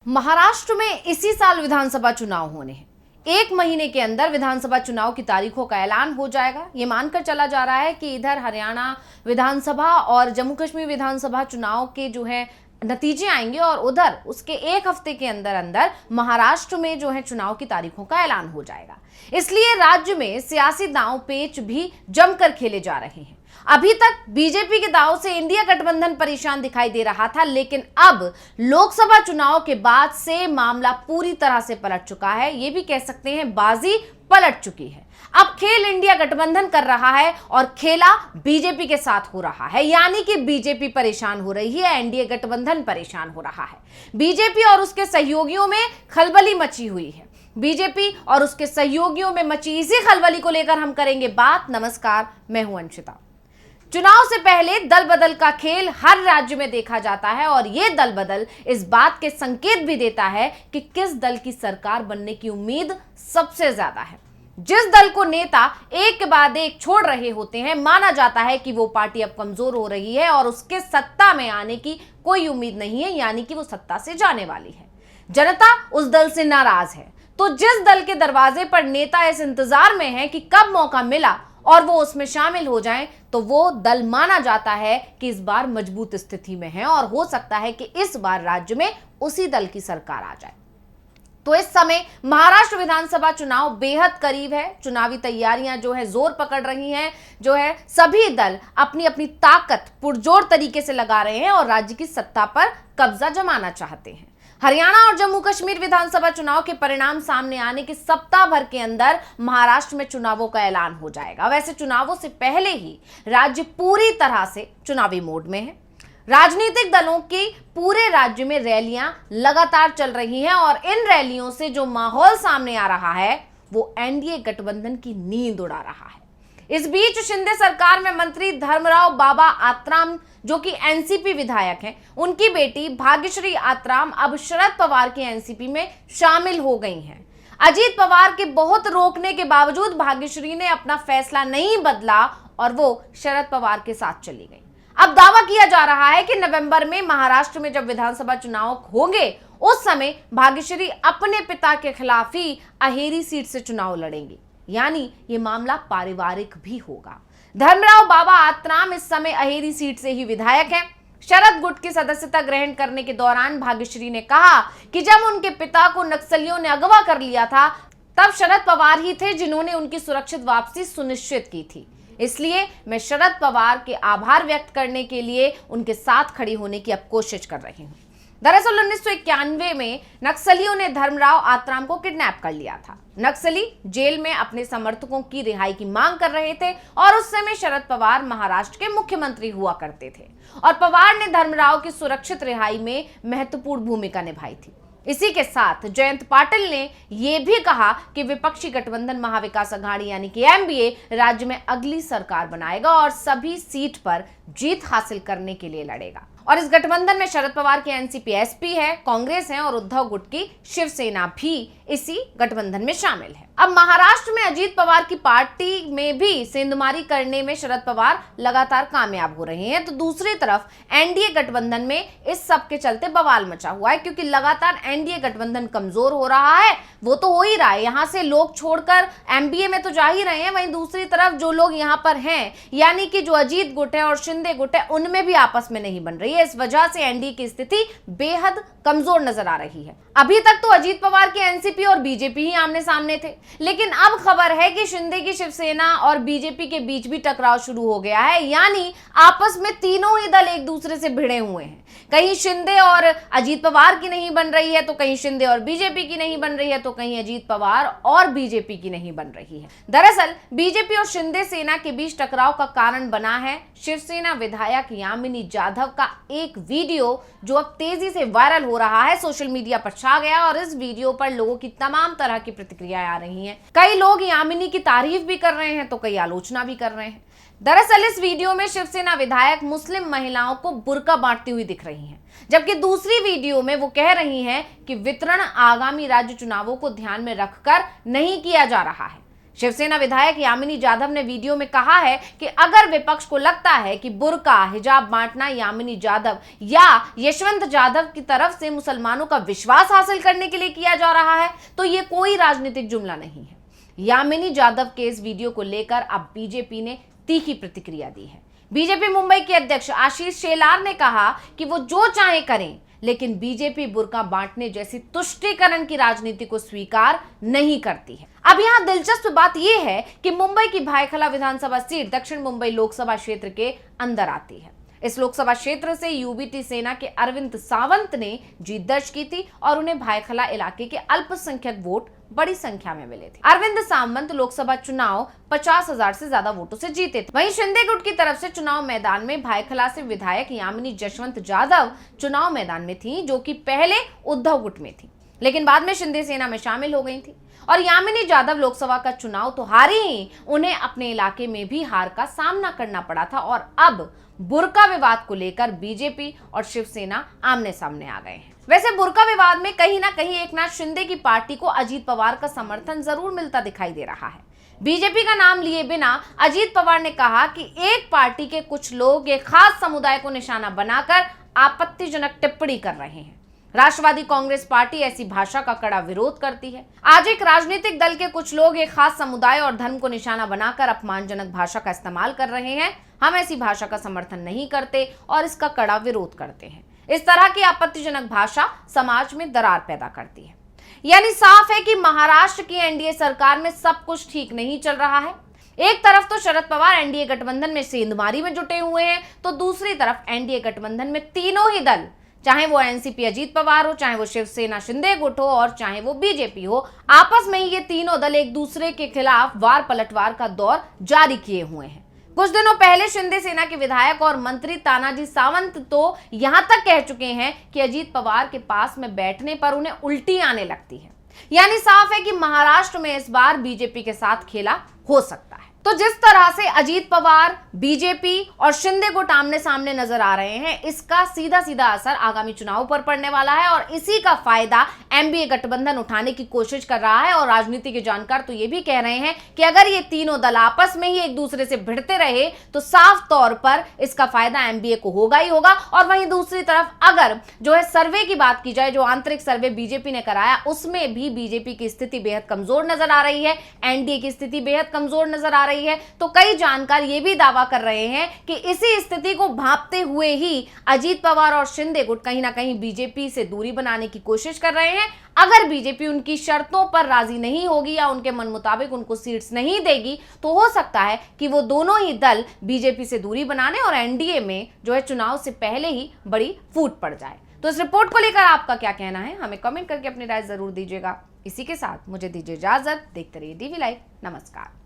महाराष्ट्र में इसी साल विधानसभा चुनाव होने हैं। 1 महीने के अंदर विधानसभा चुनाव की तारीखों का ऐलान हो जाएगा। ये मानकर चला जा रहा है कि इधर हरियाणा विधानसभा और जम्मू कश्मीर विधानसभा चुनाव के जो है नतीजे आएंगे और उधर उसके 1 हफ्ते के अंदर अंदर महाराष्ट्र में जो है चुनाव की तारीखों का ऐलान हो जाएगा। इसलिए राज्य में सियासी दांव पेच भी जमकर खेले जा रहे हैं। अभी तक बीजेपी के दांव से इंडिया गठबंधन परेशान दिखाई दे रहा था, लेकिन अब लोकसभा चुनाव के बाद से मामला पूरी तरह से पलट चुका है। ये भी कह सकते हैं बाजी पलट चुकी है। अब खेल इंडिया गठबंधन कर रहा है और खेला बीजेपी के साथ हो रहा है, यानी कि बीजेपी परेशान हो रही है, एनडीए गठबंधन परेशान हो रहा है। बीजेपी और उसके सहयोगियों में खलबली मची हुई है। बीजेपी और उसके सहयोगियों में मची इसी खलबली को लेकर हम करेंगे बात। नमस्कार, मैं हूं अंशिता। चुनाव से पहले दल बदल का खेल हर राज्य में देखा जाता है और यह दल बदल इस बात के संकेत भी देता है कि किस दल की सरकार बनने की उम्मीद सबसे ज्यादा है। जिस दल को नेता एक के बाद एक छोड़ रहे होते हैं, माना जाता है कि वो पार्टी अब कमजोर हो रही है और उसके सत्ता में आने की कोई उम्मीद नहीं है, यानी कि वो सत्ता से जाने वाली है। जनता उस दल से नाराज है, तो जिस दल के दरवाजे पर नेता इस इंतजार में है कि कब मौका मिला और वो उसमें शामिल हो जाएं, तो वो दल माना जाता है कि इस बार मजबूत स्थिति में है और हो सकता है कि इस बार राज्य में उसी दल की सरकार आ जाए। तो इस समय महाराष्ट्र विधानसभा चुनाव बेहद करीब है। चुनावी तैयारियां जो है जोर पकड़ रही हैं, जो है सभी दल अपनी अपनी ताकत पुरजोर तरीके से लगा रहे हैं और राज्य की सत्ता पर कब्जा जमाना चाहते हैं। हरियाणा और जम्मू कश्मीर विधानसभा चुनाव के परिणाम सामने आने के सप्ताह भर के अंदर महाराष्ट्र में चुनावों का ऐलान हो जाएगा। वैसे चुनावों से पहले ही राज्य पूरी तरह से चुनावी मोड में है। राजनीतिक दलों की पूरे राज्य में रैलियां लगातार चल रही हैं और इन रैलियों से जो माहौल सामने आ रहा है वो एनडीए गठबंधन की नींद उड़ा रहा है। इस बीच शिंदे सरकार में मंत्री धर्मराव बाबा आत्राम, जो कि एनसीपी विधायक हैं, उनकी बेटी भाग्यश्री आत्राम अब शरद पवार की एनसीपी में शामिल हो गई हैं। अजीत पवार के बहुत रोकने के बावजूद भाग्यश्री ने अपना फैसला नहीं बदला और वो शरद पवार के साथ चली गई। अब दावा किया जा रहा है कि नवंबर में महाराष्ट्र में जब विधानसभा चुनाव होंगे, उस समय भाग्यश्री अपने पिता के खिलाफ ही अहेरी सीट से चुनाव लड़ेंगी, यानी ये मामला पारिवारिक भी होगा। धर्मराव बाबा आत्राम इस समय अहेरी सीट से ही विधायक हैं। शरद गुट की सदस्यता ग्रहण करने के दौरान भाग्यश्री ने कहा कि जब उनके पिता को नक्सलियों ने अगवा कर लिया था, तब शरद पवार ही थे जिन्होंने उनकी सुरक्षित वापसी सुनिश्चित की थी। इसलिए मैं शरद पवार के आभार व्यक्त करने के लिए उनके साथ खड़ी होने की अब कोशिश कर रही हूं। दरअसल 1991 में नक्सलियों ने धर्मराव आत्राम को किडनैप कर लिया था। नक्सली जेल में अपने समर्थकों की रिहाई की मांग कर रहे थे और उस समय शरद पवार महाराष्ट्र के मुख्यमंत्री हुआ करते थे और पवार ने धर्मराव की सुरक्षित रिहाई में महत्वपूर्ण भूमिका निभाई थी। इसी के साथ जयंत पाटिल ने यह भी कहा कि विपक्षी गठबंधन महाविकास अघाड़ी यानी कि एमबीए राज्य में अगली सरकार बनाएगा और सभी सीट पर जीत हासिल करने के लिए लड़ेगा। और इस गठबंधन में शरद पवार की एनसीपी एसपी है, कांग्रेस है और उद्धव गुट की शिवसेना भी इसी गठबंधन में शामिल है। अब महाराष्ट्र में अजीत पवार की पार्टी में भी सेंधमारी करने में शरद पवार लगातार कामयाब हो रहे हैं, तो दूसरी तरफ एनडीए गठबंधन में इस सब के चलते बवाल मचा हुआ है, क्योंकि लगातार एनडीए गठबंधन कमजोर हो रहा है। वो तो हो ही रहा है, यहाँ से लोग छोड़कर एमबीए में तो जा ही रहे हैं, वहीं दूसरी तरफ जो लोग यहाँ पर हैं, यानी कि जो अजीत गुट है और शिंदे गुट है, उनमें भी आपस में नहीं बन रही है। इस वजह से एनडीए की स्थिति बेहद कमजोर नजर आ रही है। अभी तक तो अजीत पवार की एनसीपी और बीजेपी ही आमने सामने थे, लेकिन अब खबर है कि शिंदे की शिवसेना और बीजेपी के बीच भी टकराव शुरू हो गया है, यानी आपस में तीनों ही दल एक दूसरे से भिड़े हुए हैं। कहीं शिंदे और अजीत पवार की नहीं बन रही है, तो कहीं शिंदे और बीजेपी की नहीं बन रही है, तो कहीं अजीत पवार और बीजेपी की नहीं बन रही है। दरअसल बीजेपी और शिंदे सेना के बीच टकराव का कारण बना है शिवसेना विधायक यामिनी जाधव का एक वीडियो, जो अब तेजी से वायरल हो रहा है, सोशल मीडिया पर छा गया और इस वीडियो पर लोगों की तमाम तरह की प्रतिक्रियाएं आ रही हैं। कई लोग यामिनी की तारीफ भी कर रहे हैं तो कई आलोचना भी कर रहे हैं। दरअसल इस वीडियो में शिवसेना विधायक मुस्लिम महिलाओं को बुर्का बांटती हुई दिख रही हैं, जबकि दूसरी वीडियो में वो कह रही हैं कि वितरण आगामी राज्य चुनावों को ध्यान में रखकर नहीं किया जा रहा है। शिवसेना विधायक यामिनी जाधव ने वीडियो में कहा है कि अगर विपक्ष को लगता है कि बुर्का हिजाब बांटना यामिनी जाधव या यशवंत जाधव की तरफ से मुसलमानों का विश्वास हासिल करने के लिए किया जा रहा है तो ये कोई राजनीतिक जुमला नहीं है। यामिनी जाधव के इस वीडियो को लेकर अब बीजेपी ने तीखी प्रतिक्रिया दी है। बीजेपी मुंबई के अध्यक्ष आशीष शेलार ने कहा कि वो जो चाहे करें, लेकिन बीजेपी बुर्का बांटने जैसी तुष्टीकरण की राजनीति को स्वीकार नहीं करती है। अब यहाँ दिलचस्प बात यह है कि मुंबई की भायखला विधानसभा सीट दक्षिण मुंबई लोकसभा क्षेत्र के अंदर आती है। इस लोकसभा क्षेत्र से यूबीटी सेना के अरविंद सावंत ने जीत दर्ज की थी और उन्हें भायखला इलाके के अल्पसंख्यक वोट बड़ी संख्या में मिले थे। अरविंद सावंत लोकसभा चुनाव 50,000 से ज्यादा वोटों से जीते थे। वहीं शिंदे गुट की तरफ से चुनाव मैदान में भायखला से विधायक यामिनी जशवंत जाधव चुनाव मैदान में थी, जो कि पहले उद्धव गुट में थी, लेकिन बाद में शिंदे सेना में शामिल हो गई थी। और यामिनी जाधव लोकसभा का चुनाव तो हारी ही, उन्हें अपने इलाके में भी हार का सामना करना पड़ा था और अब बुर्का विवाद को लेकर बीजेपी और शिवसेना आमने सामने आ गए हैं। वैसे बुर्का विवाद में कहीं ना कहीं एकनाथ शिंदे की पार्टी को अजीत पवार का समर्थन जरूर मिलता दिखाई दे रहा है। बीजेपी का नाम लिए बिना अजीत पवार ने कहा कि एक पार्टी के कुछ लोग एक खास समुदाय को निशाना बनाकर आपत्तिजनक टिप्पणी कर रहे हैं। राष्ट्रवादी कांग्रेस पार्टी ऐसी भाषा का कड़ा विरोध करती है। आज एक राजनीतिक दल के कुछ लोग एक खास समुदाय और धर्म को निशाना बनाकर अपमानजनक भाषा का इस्तेमाल कर रहे हैं। हम ऐसी भाषा का समर्थन नहीं करते और इसका कड़ा विरोध करते हैं। इस तरह की आपत्तिजनक भाषा समाज में दरार पैदा करती है। यानी साफ है कि महाराष्ट्र की एनडीए सरकार में सब कुछ ठीक नहीं चल रहा है। एक तरफ तो शरद पवार एनडीए गठबंधन में सेंधमारी में जुटे हुए हैं, तो दूसरी तरफ एनडीए गठबंधन में तीनों ही दल, चाहे वो एनसीपी अजीत पवार हो, चाहे वो शिवसेना शिंदे गुट हो और चाहे वो बीजेपी हो, आपस में ही ये तीनों दल एक दूसरे के खिलाफ वार पलटवार का दौर जारी किए हुए हैं। कुछ दिनों पहले शिंदे सेना के विधायक और मंत्री तानाजी सावंत तो यहां तक कह चुके हैं कि अजीत पवार के पास में बैठने पर उन्हें उल्टी आने लगती है। यानी साफ है कि महाराष्ट्र में इस बार बीजेपी के साथ खेला हो सकता है। तो जिस तरह से अजीत पवार, बीजेपी और शिंदे गुट आमने सामने नजर आ रहे हैं, इसका सीधा सीधा असर आगामी चुनाव पर पड़ने वाला है और इसी का फायदा एनडीए गठबंधन उठाने की कोशिश कर रहा है। और राजनीति के जानकार तो ये भी कह रहे हैं कि अगर ये तीनों दल आपस में ही एक दूसरे से भिड़ते रहे तो साफ तौर पर इसका फायदा एनडीए को होगा ही होगा। और वहीं दूसरी तरफ अगर जो है सर्वे की बात की जाए, जो आंतरिक सर्वे बीजेपी ने कराया, उसमें भी बीजेपी की स्थिति बेहद कमजोर नजर आ रही है, एनडीए की स्थिति बेहद कमजोर नजर आ रही है। तो कई जानकार ये भी दावा कर रहे हैं कि इसी स्थिति को भांपते हुए ही अजीत पवार और शिंदे गुट कहीं ना कहीं बीजेपी से दूरी बनाने की कोशिश कर रहे हैं। अगर बीजेपी उनकी शर्तों पर राजी नहीं होगी या उनके मन मुताबिक उनको सीट्स नहीं देगी तो हो सकता है कि वो दोनों ही दल बीजेपी से दूरी बनाने और एनडीए में जो है चुनाव से पहले ही बड़ी फूट पड़ जाए। तो इस रिपोर्ट को लेकर आपका क्या कहना है, हमें कमेंट करके अपनी राय जरूर दीजिएगा। इसी के साथ मुझे दीजिए इजाजत। देखते रहिए डीवी लाइव। नमस्कार।